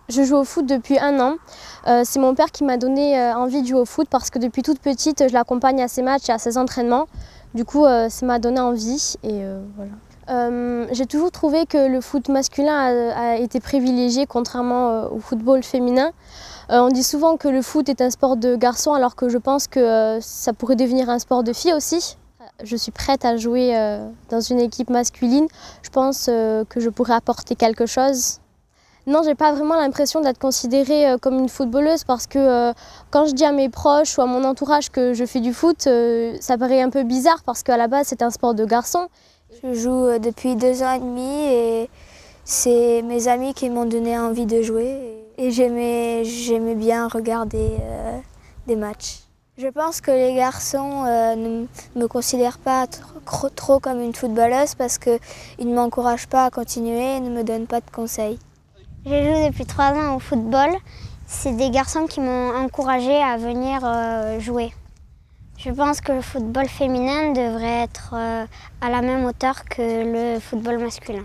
Je joue au foot depuis 1 an. C'est mon père qui m'a donné envie de jouer au foot parce que depuis toute petite, je l'accompagne à ses matchs et à ses entraînements. Du coup, ça m'a donné envie et voilà. J'ai toujours trouvé que le foot masculin a été privilégié contrairement au football féminin. On dit souvent que le foot est un sport de garçons alors que je pense que ça pourrait devenir un sport de filles aussi. Je suis prête à jouer dans une équipe masculine. Je pense que je pourrais apporter quelque chose. Non, j'ai pas vraiment l'impression d'être considérée comme une footballeuse parce que quand je dis à mes proches ou à mon entourage que je fais du foot, ça paraît un peu bizarre parce qu'à la base c'est un sport de garçons. Je joue depuis 2 ans et demi et c'est mes amis qui m'ont donné envie de jouer et j'aimais bien regarder des matchs. Je pense que les garçons ne me considèrent pas trop comme une footballeuse parce qu'ils ne m'encouragent pas à continuer et ne me donnent pas de conseils. Je joue depuis 3 ans au football. C'est des garçons qui m'ont encouragée à venir jouer. Je pense que le football féminin devrait être à la même hauteur que le football masculin.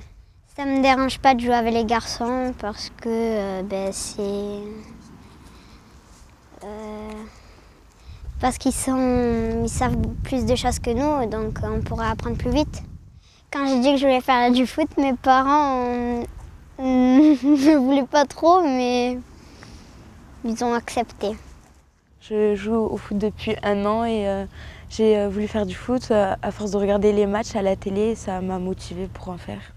Ça ne me dérange pas de jouer avec les garçons parce que parce qu'ils savent plus de choses que nous, donc on pourrait apprendre plus vite. Quand j'ai dit que je voulais faire du foot, mes parents ne voulaient pas trop, mais ils ont accepté. Je joue au foot depuis 1 an et j'ai voulu faire du foot à force de regarder les matchs à la télé, ça m'a motivée pour en faire.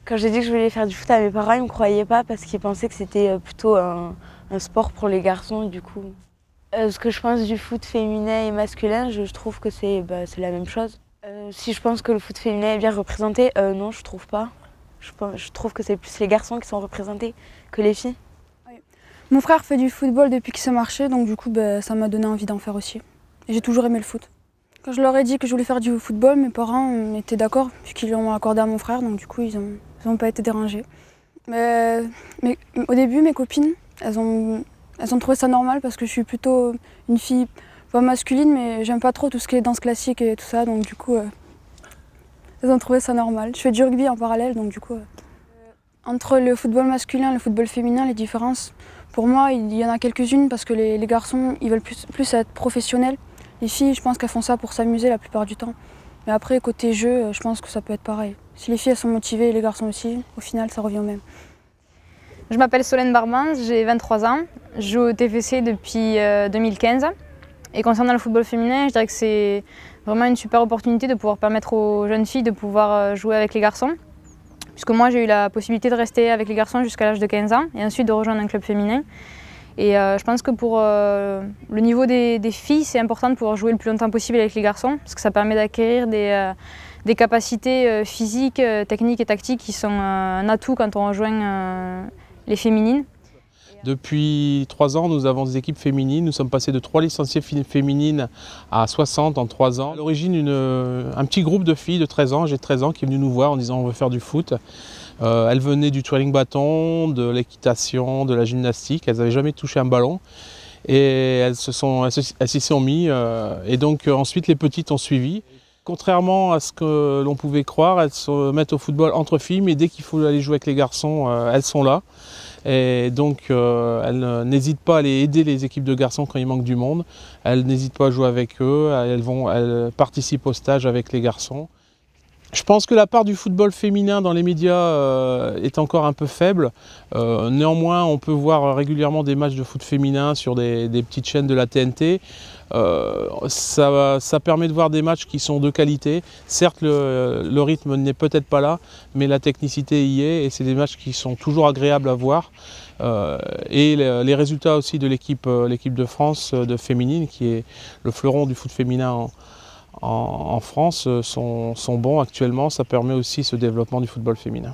Quand j'ai dit que je voulais faire du foot à mes parents, ils ne me croyaient pas parce qu'ils pensaient que c'était plutôt un sport pour les garçons. Du coup, ce que je pense du foot féminin et masculin, je trouve que c'est la même chose. Si je pense que le foot féminin est bien représenté, non, je trouve pas. Je trouve que c'est plus les garçons qui sont représentés que les filles. Oui. Mon frère fait du football depuis qu'il sait marcher, donc du coup ça m'a donné envie d'en faire aussi. Et j'ai toujours aimé le foot. Quand je leur ai dit que je voulais faire du football, mes parents étaient d'accord puisqu'ils l'ont accordé à mon frère, donc du coup ils n'ont pas été dérangés. Mais au début, mes copines, elles ont trouvé ça normal parce que je suis plutôt une fille pas masculine, mais j'aime pas trop tout ce qui est danse classique et tout ça, donc du coup elles ont trouvé ça normal. Je fais du rugby en parallèle, donc du coup entre le football masculin et le football féminin, les différences, pour moi il y en a quelques-unes parce que les garçons ils veulent plus être professionnels. Les filles, je pense qu'elles font ça pour s'amuser la plupart du temps. Mais après, côté jeu, je pense que ça peut être pareil. Si les filles elles sont motivées et les garçons aussi, au final, ça revient au même. Je m'appelle Solène Barmans, j'ai 23 ans. Je joue au TFC depuis 2015. Et concernant le football féminin, je dirais que c'est vraiment une super opportunité de pouvoir permettre aux jeunes filles de pouvoir jouer avec les garçons. Puisque moi, j'ai eu la possibilité de rester avec les garçons jusqu'à l'âge de 15 ans et ensuite de rejoindre un club féminin. Et je pense que pour le niveau des filles, c'est important de pouvoir jouer le plus longtemps possible avec les garçons parce que ça permet d'acquérir des capacités physiques, techniques et tactiques qui sont un atout quand on rejoint les féminines. Depuis 3 ans, nous avons des équipes féminines. Nous sommes passés de 3 licenciées féminines à 60 en 3 ans. À l'origine, un petit groupe de filles de 13 ans, j'ai 13 ans, qui est venu nous voir en disant on veut faire du foot. Elles venaient du twirling bâton, de l'équitation, de la gymnastique. Elles n'avaient jamais touché un ballon et elles s'y sont mis. Et donc ensuite les petites ont suivi. Contrairement à ce que l'on pouvait croire, elles se mettent au football entre filles, mais dès qu'il faut aller jouer avec les garçons, elles sont là. Et donc elles n'hésitent pas à aller aider les équipes de garçons quand il manque du monde. Elles n'hésitent pas à jouer avec eux, elles participent au stage avec les garçons. Je pense que la part du football féminin dans les médias est encore un peu faible. Néanmoins, on peut voir régulièrement des matchs de foot féminin sur des petites chaînes de la TNT. Ça permet de voir des matchs qui sont de qualité. Certes, le rythme n'est peut-être pas là, mais la technicité y est et c'est des matchs qui sont toujours agréables à voir. Et les résultats aussi de l'équipe de France de féminine, qui est le fleuron du foot féminin en France, sont bons actuellement. Ça permet aussi ce développement du football féminin.